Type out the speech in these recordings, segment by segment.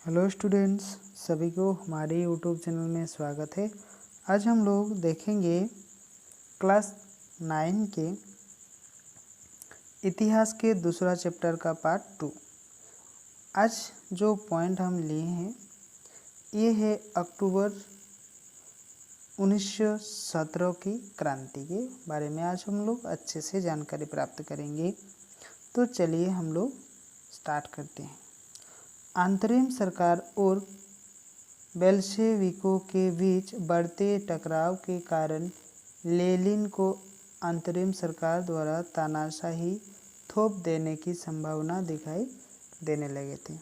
Hello students, सभी को हमारे यूट्यूब चैनल में स्वागत है। आज हम लोग देखेंगे क्लास 9 के इतिहास के दूसरा चैप्टर का पार्ट 2। आज जो पॉइंट हम लिए हैं ये है अक्टूबर 1917 की क्रांति के बारे में। आज हम लोग अच्छे से जानकारी प्राप्त करेंगे। तो चलिए हम लोग स्टार्ट करते हैं। अंतरिम सरकार और बेल्शेविकों के बीच बढ़ते टकराव के कारण लेनिन को अंतरिम सरकार द्वारा तानाशाही थोप देने की संभावना दिखाई देने लगे थे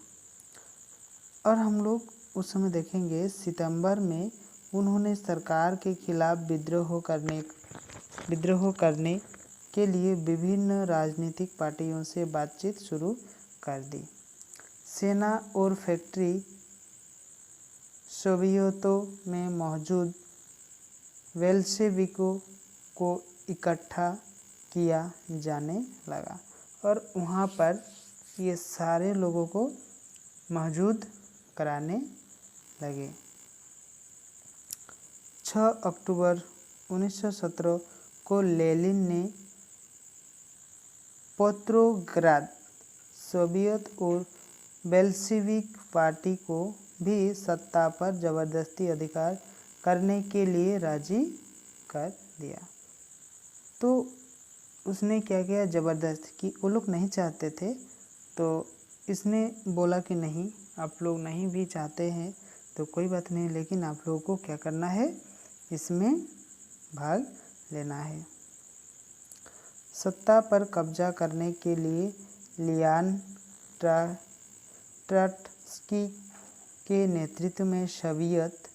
और हम लोग उस समय देखेंगे सितंबर में उन्होंने सरकार के खिलाफ विद्रोह करने के लिए विभिन्न राजनीतिक पार्टियों से बातचीत शुरू कर दी। सेना और फैक्ट्री सोवियतों में मौजूद बेल्शेविकों को इकट्ठा किया जाने लगा और वहाँ पर ये सारे लोगों को मौजूद कराने लगे। 6 अक्टूबर 1917 को लेनिन ने पेट्रोग्राद सोवियत और बेल्शेविक पार्टी को भी सत्ता पर जबरदस्ती अधिकार करने के लिए राजी कर दिया। तो उसने क्या किया, ज़बरदस्ती की। वो लोग नहीं चाहते थे तो इसने बोला कि नहीं, आप लोग नहीं भी चाहते हैं तो कोई बात नहीं, लेकिन आप लोगों को क्या करना है, इसमें भाग लेना है। सत्ता पर कब्जा करने के लिए लियान ट्रॉट्स्की के नेतृत्व में सोवियत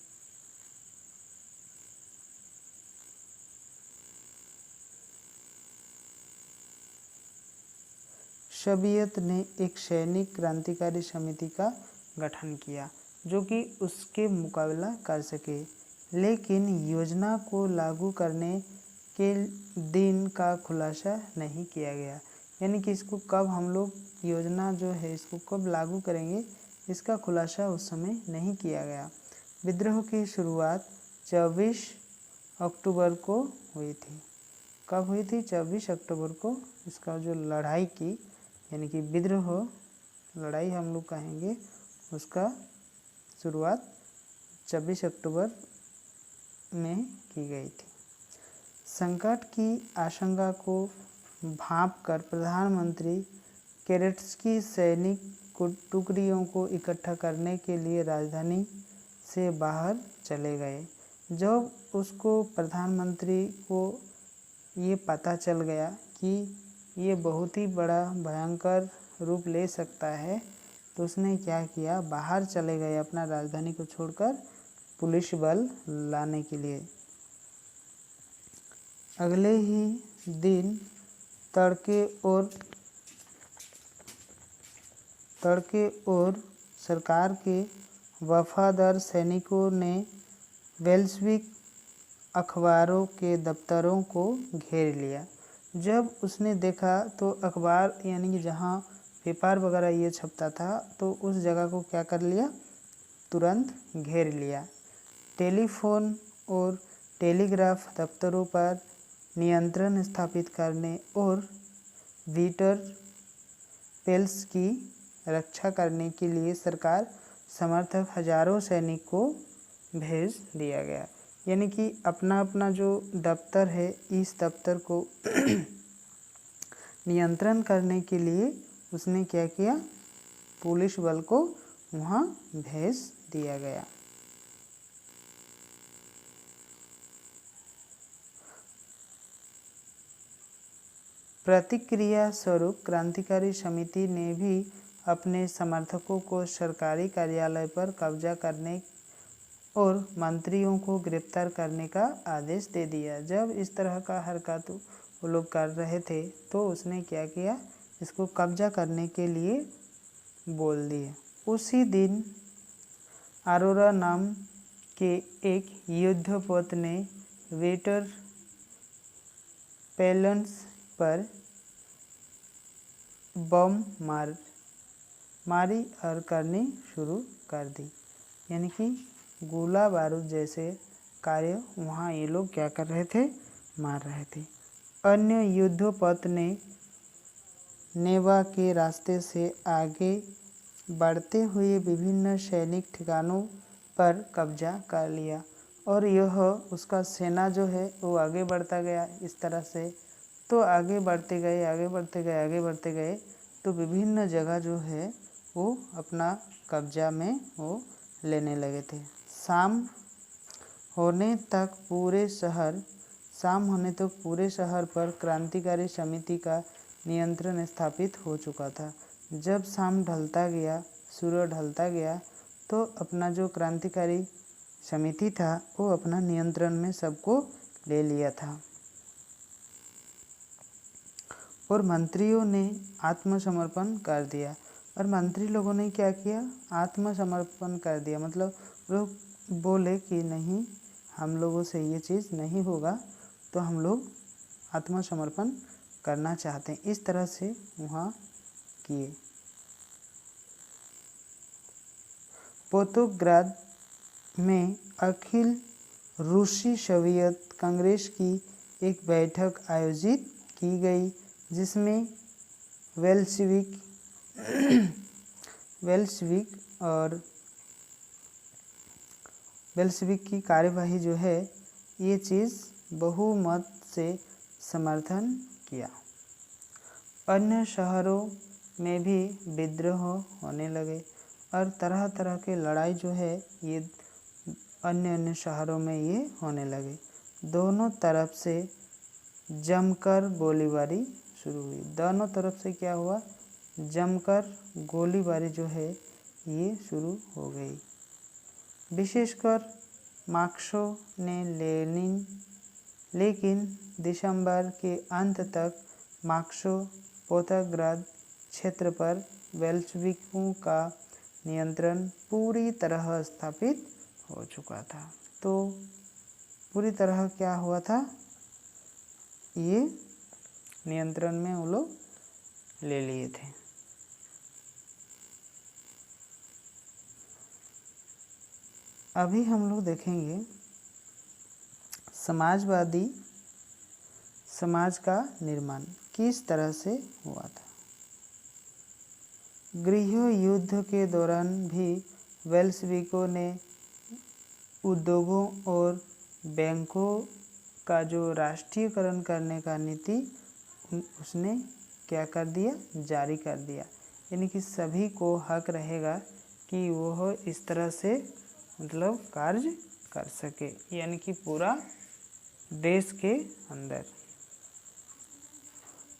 ने एक सैनिक क्रांतिकारी समिति का गठन किया जो कि उसके मुकाबला कर सके, लेकिन योजना को लागू करने के दिन का खुलासा नहीं किया गया। यानी कि इसको कब हम लोग योजना जो है इसको कब लागू करेंगे, इसका खुलासा उस समय नहीं किया गया। विद्रोह की शुरुआत 24 अक्टूबर को हुई थी। कब हुई थी? 24 अक्टूबर को। इसका जो लड़ाई की यानी कि विद्रोह, लड़ाई हम लोग कहेंगे, उसका शुरुआत 24 अक्टूबर में की गई थी। संकट की आशंका को भांपकर प्रधानमंत्री केरेट्स्की सैनिक टुकड़ियों को इकट्ठा करने के लिए राजधानी से बाहर चले गए। जब उसको प्रधानमंत्री को ये पता चल गया कि ये बहुत ही बड़ा भयंकर रूप ले सकता है तो उसने क्या किया, बाहर चले गए अपना राजधानी को छोड़कर पुलिस बल लाने के लिए। अगले ही दिन तड़के और सरकार के वफादार सैनिकों ने बेल्शेविक अखबारों के दफ्तरों को घेर लिया। जब उसने देखा तो अखबार यानी कि जहाँ पेपर वगैरह ये छपता था तो उस जगह को क्या कर लिया, तुरंत घेर लिया। टेलीफोन और टेलीग्राफ दफ्तरों पर नियंत्रण स्थापित करने और विक्टर पेल्स की रक्षा करने के लिए सरकार समर्थक हजारों सैनिक को भेज दिया गया। यानी कि अपना अपना जो दफ्तर है, इस दफ्तर को नियंत्रण करने के लिए उसने क्या किया, पुलिस बल को वहाँ भेज दिया गया। प्रतिक्रिया स्वरूप क्रांतिकारी समिति ने भी अपने समर्थकों को सरकारी कार्यालय पर कब्जा करने और मंत्रियों को गिरफ्तार करने का आदेश दे दिया। जब इस तरह का हरकत वो लोग कर रहे थे तो उसने क्या किया, इसको कब्जा करने के लिए बोल दिए। उसी दिन अरोरा नाम के एक युद्धपोत ने विक्टर पेल्स पर बम मारी और करनी शुरू कर दी। यानी कि गोला बारूद जैसे कार्य वहाँ ये लोग क्या कर रहे थे, मार रहे थे। अन्य युद्धोपत ने नेवा के रास्ते से आगे बढ़ते हुए विभिन्न सैनिक ठिकानों पर कब्जा कर लिया और यह उसका सेना जो है वो आगे बढ़ता गया इस तरह से। तो आगे बढ़ते गए आगे बढ़ते गए आगे बढ़ते गए तो विभिन्न जगह जो है वो अपना कब्जा में वो लेने लगे थे। शाम होने तक पूरे शहर पर क्रांतिकारी समिति का नियंत्रण स्थापित हो चुका था। जब शाम ढलता गया, सूरज ढलता गया तो अपना जो क्रांतिकारी समिति था वो अपना नियंत्रण में सबको ले लिया था और मंत्रियों ने आत्मसमर्पण कर दिया। और मंत्री लोगों ने क्या किया, आत्मसमर्पण कर दिया। मतलब लोग बोले कि नहीं, हम लोगों से ये चीज़ नहीं होगा, तो हम लोग आत्मसमर्पण करना चाहते हैं। इस तरह से वहाँ किए। पोतोग्राद में अखिल रूसी सोवियत कांग्रेस की एक बैठक आयोजित की गई जिसमें बेल्शेविक की कार्यवाही जो है ये चीज़ बहुमत से समर्थन किया। अन्य शहरों में भी विद्रोह होने लगे और तरह तरह के लड़ाई जो है ये अन्य शहरों में ये होने लगे। दोनों तरफ से जमकर गोलीबारी शुरू हुई। दोनों तरफ से क्या हुआ, जमकर गोलीबारी जो है ये शुरू हो गई। विशेषकर मार्क्सो ने लेकिन दिसंबर के अंत तक मार्क्सो पोतोग्राद क्षेत्र पर बेल्शेविकों का नियंत्रण पूरी तरह स्थापित हो चुका था। तो पूरी तरह क्या हुआ था, ये नियंत्रण में वो लोग ले लिए थे। अभी हम लोग देखेंगे समाजवादी समाज का निर्माण किस तरह से हुआ था। गृह युद्ध के दौरान भी बेल्शेविकों ने उद्योगों और बैंकों का जो राष्ट्रीयकरण करने का नीति उसने क्या कर दिया, जारी कर दिया। यानी कि सभी को हक रहेगा कि वह इस तरह से मतलब कार्य कर सके, यानी कि पूरा देश के अंदर।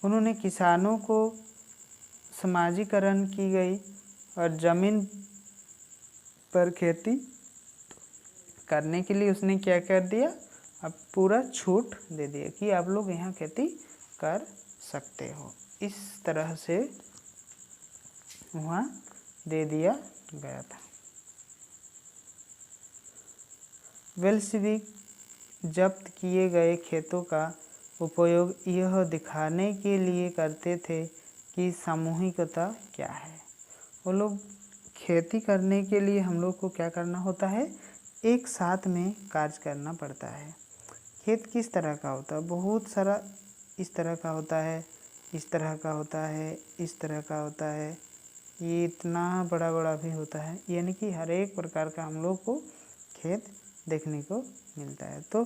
उन्होंने किसानों को समाजीकरण की गई और ज़मीन पर खेती करने के लिए उसने क्या कर दिया, अब पूरा छूट दे दिया कि आप लोग यहाँ खेती कर सकते हो। इस तरह से वहाँ दे दिया गया था। बेल्शेविक जब्त किए गए खेतों का उपयोग यह दिखाने के लिए करते थे कि सामूहिकता क्या है। वो लोग खेती करने के लिए हम लोग को क्या करना होता है, एक साथ में कार्य करना पड़ता है। खेत किस तरह का होता है, बहुत सारा इस तरह का होता है, इस तरह का होता है, इस तरह का होता है, ये इतना बड़ा बड़ा भी होता है। यानी कि हर एक प्रकार का हम लोग को खेत देखने को मिलता है। तो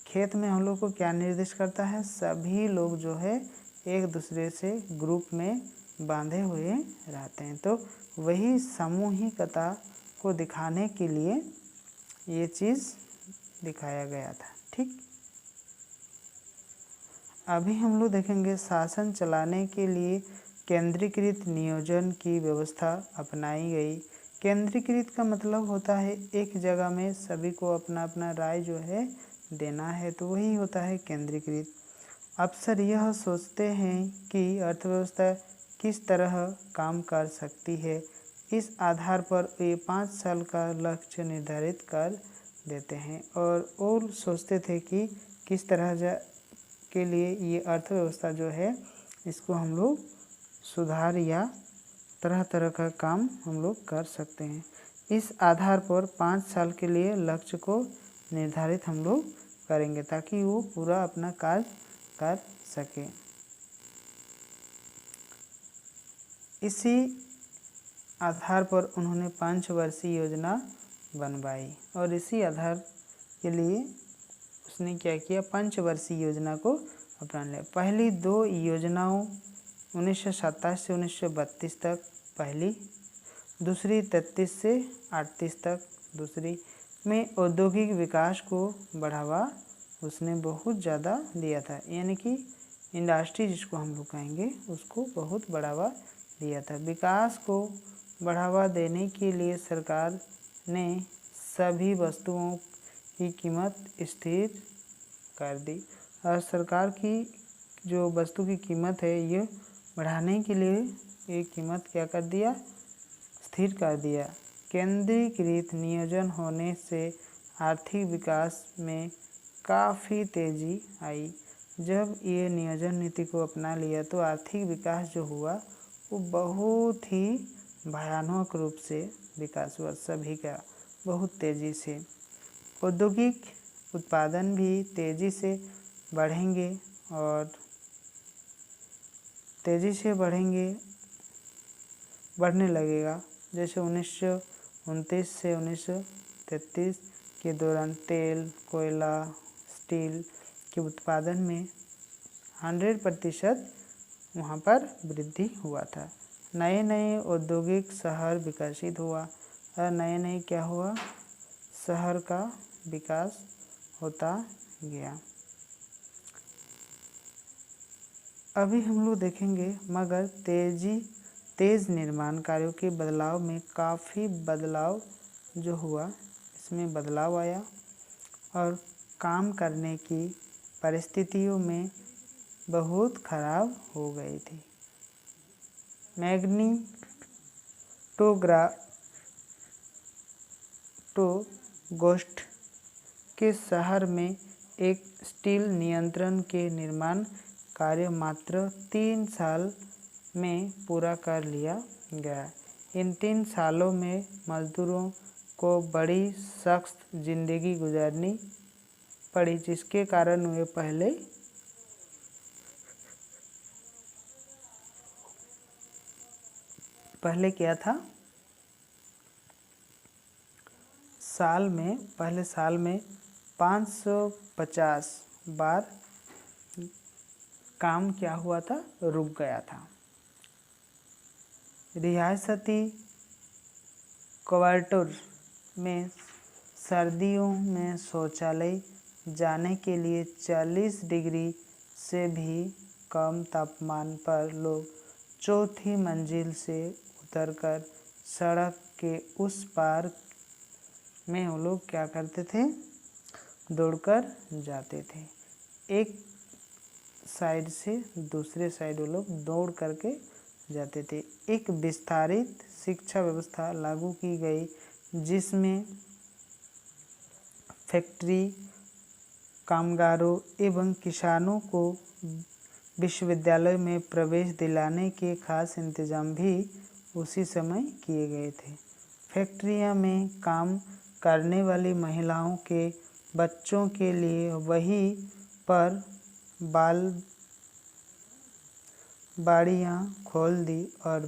खेत में हम लोग को क्या निर्देश करता है, सभी लोग जो है एक दूसरे से ग्रुप में बांधे हुए रहते हैं। तो वही सामूहिकता को दिखाने के लिए ये चीज़ दिखाया गया था। ठीक, अभी हम लोग देखेंगे शासन चलाने के लिए केंद्रीकृत नियोजन की व्यवस्था अपनाई गई। केंद्रीकृत का मतलब होता है एक जगह में सभी को अपना अपना राय जो है देना है, तो वही होता है केंद्रीकृत। अफसर यह सोचते हैं कि अर्थव्यवस्था किस तरह काम कर सकती है, इस आधार पर वे 5 साल का लक्ष्य निर्धारित कर देते हैं और सोचते थे कि किस तरह के लिए ये अर्थव्यवस्था जो है इसको हम लोग सुधार या तरह तरह का काम हम लोग कर सकते हैं। इस आधार पर 5 साल के लिए लक्ष्य को निर्धारित हम लोग करेंगे ताकि वो पूरा अपना कार्य कर सके। इसी आधार पर उन्होंने 5 वर्षीय योजना बनवाई और इसी आधार के लिए उसने क्या किया, 5 वर्षीय योजना को अपना लिया। पहली 2 योजनाओं 1927 से 1932 तक पहली, दूसरी 33 से 38 तक दूसरी में औद्योगिक विकास को बढ़ावा उसने बहुत ज़्यादा दिया था, यानी कि इंडस्ट्री जिसको हम लोग कहेंगे उसको बहुत बढ़ावा दिया था। विकास को बढ़ावा देने के लिए सरकार ने सभी वस्तुओं की कीमत स्थिर कर दी और सरकार की जो वस्तु की कीमत है ये बढ़ाने के लिए ये कीमत क्या कर दिया, स्थिर कर दिया। केंद्रीकृत नियोजन होने से आर्थिक विकास में काफ़ी तेज़ी आई। जब ये नियोजन नीति को अपना लिया तो आर्थिक विकास जो हुआ वो बहुत ही भयानक रूप से विकास हुआ, सभी का बहुत तेज़ी से। औद्योगिक उत्पादन भी तेज़ी से बढ़ेंगे और तेज़ी से बढ़ने लगेगा। जैसे 1929 से 1933 के दौरान तेल, कोयला, स्टील के उत्पादन में 100% वहाँ पर वृद्धि हुआ था। नए नए औद्योगिक शहर विकसित हुआ और नए नए क्या हुआ, शहर का विकास होता गया। अभी हम लोग देखेंगे मगर तेज़ निर्माण कार्यों के बदलाव में काफ़ी बदलाव जो हुआ, इसमें बदलाव आया और काम करने की परिस्थितियों में बहुत खराब हो गई थी। मैग्निटोगोस्ट के शहर में एक स्टील नियंत्रण के निर्माण कार्य मात्र 3 साल में पूरा कर लिया गया। इन 3 सालों में मजदूरों को बड़ी सख्त जिंदगी गुजारनी पड़ी, जिसके कारण वे पहले क्या था, पहले साल में 550 बार काम क्या हुआ था, रुक गया था। रियासती क्वार्टर में सर्दियों में शौचालय जाने के लिए 40 डिग्री से भी कम तापमान पर लोग चौथी मंजिल से उतरकर सड़क के उस पार में वो लोग क्या करते थे, दौड़कर जाते थे। एक साइड से दूसरे साइड वो लोग दौड़ करके जाते थे। एक विस्तारित शिक्षा व्यवस्था लागू की गई जिसमें फैक्ट्री कामगारों एवं किसानों को विश्वविद्यालय में प्रवेश दिलाने के खास इंतजाम भी उसी समय किए गए थे। फैक्ट्रियां में काम करने वाली महिलाओं के बच्चों के लिए वहीं पर बाड़ियाँ खोल दी और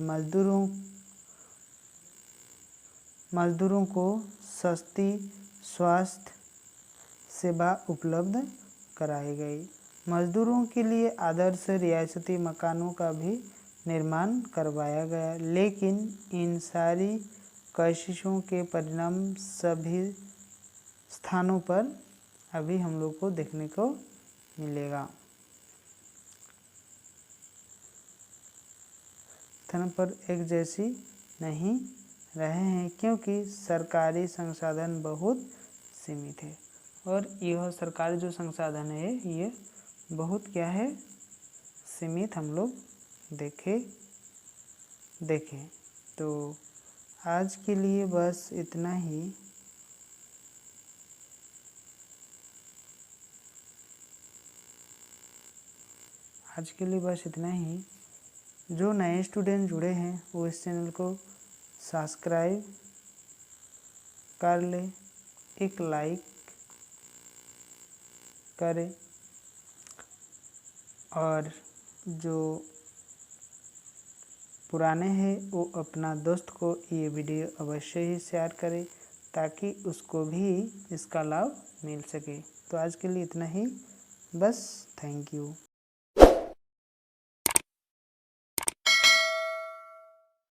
मजदूरों को सस्ती स्वास्थ्य सेवा उपलब्ध कराई गई। मजदूरों के लिए आदर्श रियासती मकानों का भी निर्माण करवाया गया, लेकिन इन सारी कोशिशों के परिणाम सभी स्थानों पर अभी हम लोग को देखने को मिलेगा। स्थान पर एक जैसी नहीं रहे हैं क्योंकि सरकारी संसाधन बहुत सीमित है और यह सरकारी जो संसाधन है ये बहुत क्या है, सीमित हम लोग देखें। तो आज के लिए बस इतना ही। जो नए स्टूडेंट जुड़े हैं वो इस चैनल को सब्सक्राइब कर ले, एक लाइक करें और जो पुराने हैं वो अपना दोस्त को ये वीडियो अवश्य ही शेयर करें ताकि उसको भी इसका लाभ मिल सके। तो आज के लिए इतना ही बस। Thank you.